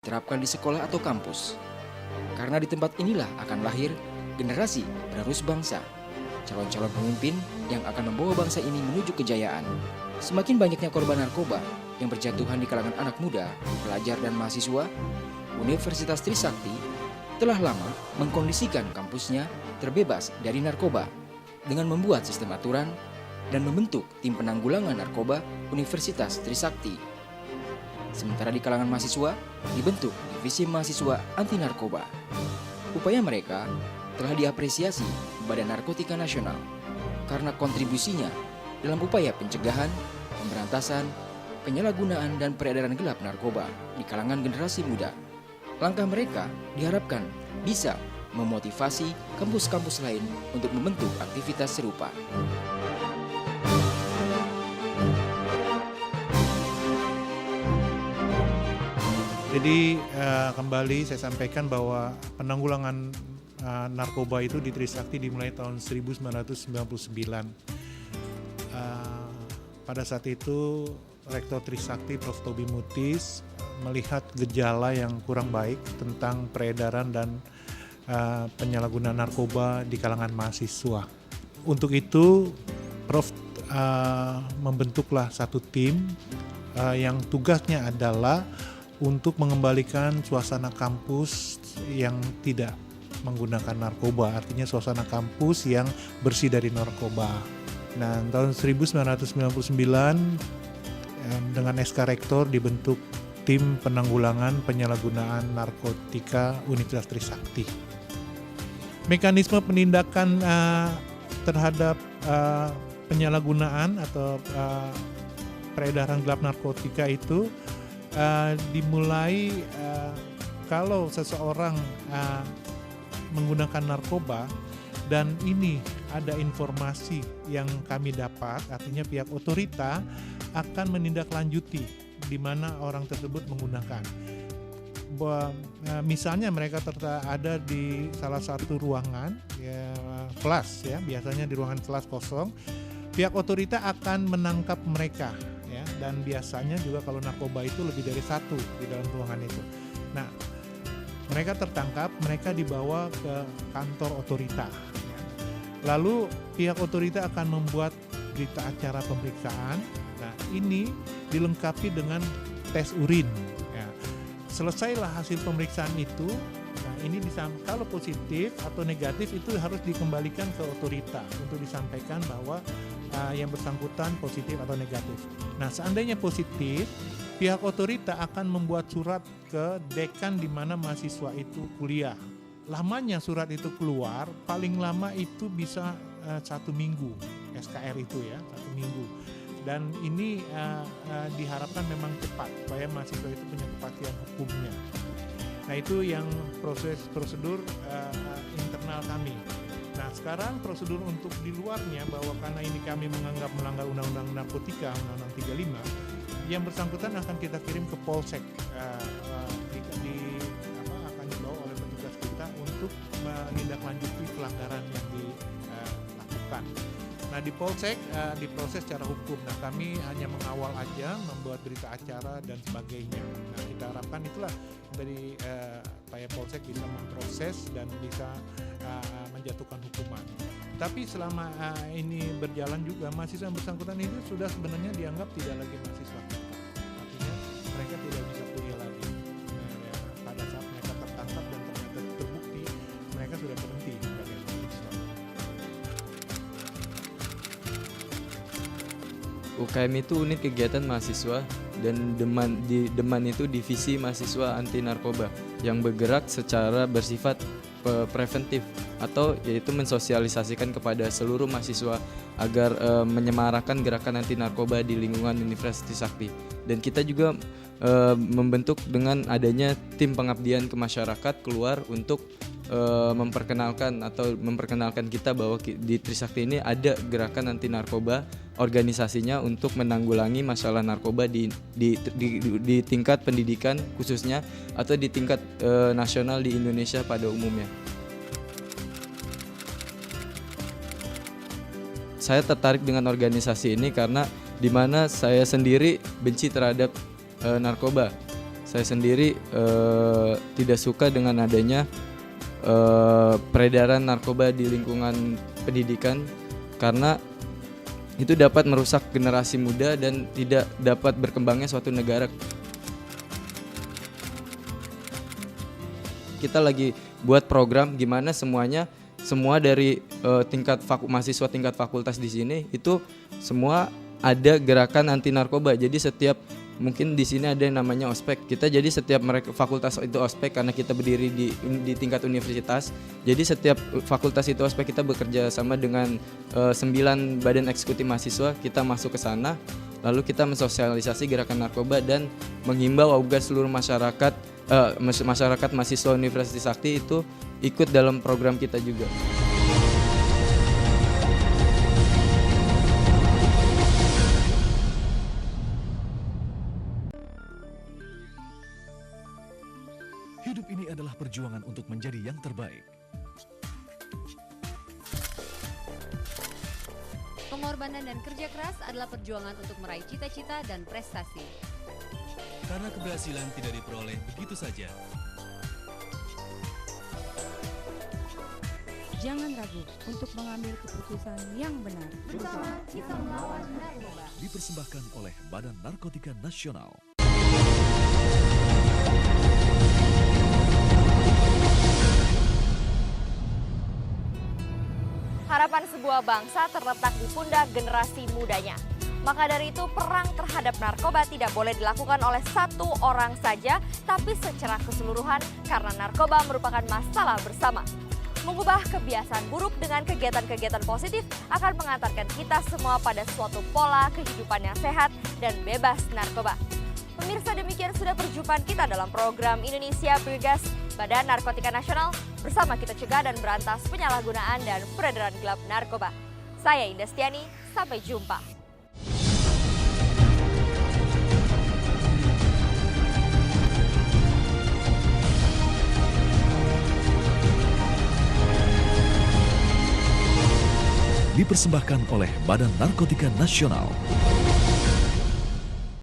diterapkan di sekolah atau kampus. Karena di tempat inilah akan lahir generasi penerus bangsa, calon-calon pemimpin yang akan membawa bangsa ini menuju kejayaan. Semakin banyaknya korban narkoba yang berjatuhan di kalangan anak muda, pelajar dan mahasiswa, Universitas Trisakti telah lama mengkondisikan kampusnya terbebas dari narkoba dengan membuat sistem aturan dan membentuk tim penanggulangan narkoba Universitas Trisakti. Sementara di kalangan mahasiswa dibentuk Divisi Mahasiswa Anti Narkoba. Upaya mereka telah diapresiasi Badan Narkotika Nasional karena kontribusinya dalam upaya pencegahan, pemberantasan, penyalahgunaan dan peredaran gelap narkoba di kalangan generasi muda. Langkah mereka diharapkan bisa memotivasi kampus-kampus lain untuk membentuk aktivitas serupa. Jadi kembali saya sampaikan bahwa penanggulangan narkoba itu di Trisakti dimulai tahun 1999. Pada saat itu Rektor Trisakti Prof. Tobi Mutis melihat gejala yang kurang baik tentang peredaran dan penyalahgunaan narkoba di kalangan mahasiswa. Untuk itu Prof. Membentuklah satu tim yang tugasnya adalah untuk mengembalikan suasana kampus yang tidak menggunakan narkoba, artinya suasana kampus yang bersih dari narkoba. Nah, tahun 1999 dengan SK Rektor dibentuk tim penanggulangan penyalahgunaan narkotika Universitas Trisakti. Mekanisme penindakan terhadap penyalahgunaan atau peredaran gelap narkotika itu dimulai kalau seseorang menggunakan narkoba dan ini ada informasi yang kami dapat, artinya pihak otorita akan menindaklanjuti di mana orang tersebut menggunakan. Misalnya mereka ada di salah satu ruangan ya, kelas ya, biasanya di ruangan kelas kosong, pihak otorita akan menangkap mereka. Ya, dan biasanya juga kalau narkoba itu lebih dari satu di dalam ruangan itu. Nah, mereka tertangkap, mereka dibawa ke kantor otorita. Ya. Lalu pihak otorita akan membuat berita acara pemeriksaan. Nah, ini dilengkapi dengan tes urin. Ya. Selesailah hasil pemeriksaan itu. Nah, ini kalau positif atau negatif itu harus dikembalikan ke otorita untuk disampaikan bahwa yang bersangkutan positif atau negatif. Nah, seandainya positif, pihak otorita akan membuat surat ke dekan di mana mahasiswa itu kuliah. Lamanya surat itu keluar, paling lama itu bisa 1 minggu, SKR itu ya, 1 minggu. Dan ini diharapkan memang cepat, supaya mahasiswa itu punya kepastian hukumnya. Nah, itu yang prosedur internal kami. Nah, sekarang prosedur untuk di luarnya, bahwa karena ini kami menganggap melanggar Undang-Undang Narkotika, Undang-Undang 35, yang bersangkutan akan kita kirim ke Polsek, akan dibawa oleh petugas kita untuk menindaklanjuti pelanggaran yang dilakukan. Nah, di Polsek diproses secara hukum. Nah, kami hanya mengawal aja, membuat berita acara dan sebagainya. Nah, kita harapkan itulah dari supaya Polsek bisa memproses dan bisa menjatuhkan hukuman. Tapi selama ini berjalan juga, mahasiswa yang bersangkutan itu sudah sebenarnya dianggap tidak lagi mahasiswa. Artinya mereka tidak bisa kuliah lagi. Pada saat mereka tertangkap dan ternyata terbukti, mereka sudah berhenti sebagai mahasiswa. UKM itu unit kegiatan mahasiswa dan Deman itu divisi mahasiswa anti narkoba yang bergerak secara bersifat preventif atau yaitu mensosialisasikan kepada seluruh mahasiswa agar menyemarakan gerakan anti narkoba di lingkungan Universitas Trisakti. Dan kita juga membentuk dengan adanya tim pengabdian ke masyarakat keluar untuk memperkenalkan kita bahwa di Trisakti ini ada gerakan anti narkoba, organisasinya untuk menanggulangi masalah narkoba di tingkat pendidikan khususnya atau di tingkat nasional di Indonesia pada umumnya. Saya tertarik dengan organisasi ini karena di mana saya sendiri benci terhadap narkoba. saya sendiri tidak suka dengan adanya peredaran narkoba di lingkungan pendidikan, karena itu dapat merusak generasi muda dan tidak dapat berkembangnya suatu negara. Kita lagi buat program gimana semua dari mahasiswa tingkat fakultas di sini itu semua ada gerakan anti narkoba. Jadi setiap mungkin di sini ada yang namanya ospek. Jadi setiap fakultas itu ospek karena kita berdiri di tingkat universitas. Jadi setiap fakultas itu ospek, kita bekerja sama dengan 9 badan eksekutif mahasiswa. Kita masuk ke sana, lalu kita mensosialisasi gerakan narkoba dan menghimbau agar seluruh masyarakat mahasiswa Universitas Sakti itu ikut dalam program kita juga. Hidup ini adalah perjuangan untuk menjadi yang terbaik. Pengorbanan dan kerja keras adalah perjuangan untuk meraih cita-cita dan prestasi. Karena keberhasilan tidak diperoleh begitu saja. Jangan ragu untuk mengambil keputusan yang benar. Bersama kita melawan narkoba. Dipersembahkan oleh Badan Narkotika Nasional. Harapan sebuah bangsa terletak di pundak generasi mudanya. Maka dari itu, perang terhadap narkoba tidak boleh dilakukan oleh satu orang saja, tapi secara keseluruhan karena narkoba merupakan masalah bersama. Mengubah kebiasaan buruk dengan kegiatan-kegiatan positif akan mengantarkan kita semua pada suatu pola kehidupan yang sehat dan bebas narkoba. Pemirsa, demikian sudah perjumpaan kita dalam program Indonesia Bergas Badan Narkotika Nasional. Bersama kita cegah dan berantas penyalahgunaan dan peredaran gelap narkoba. Saya Indah Stiani, sampai jumpa. Dipersembahkan oleh Badan Narkotika Nasional.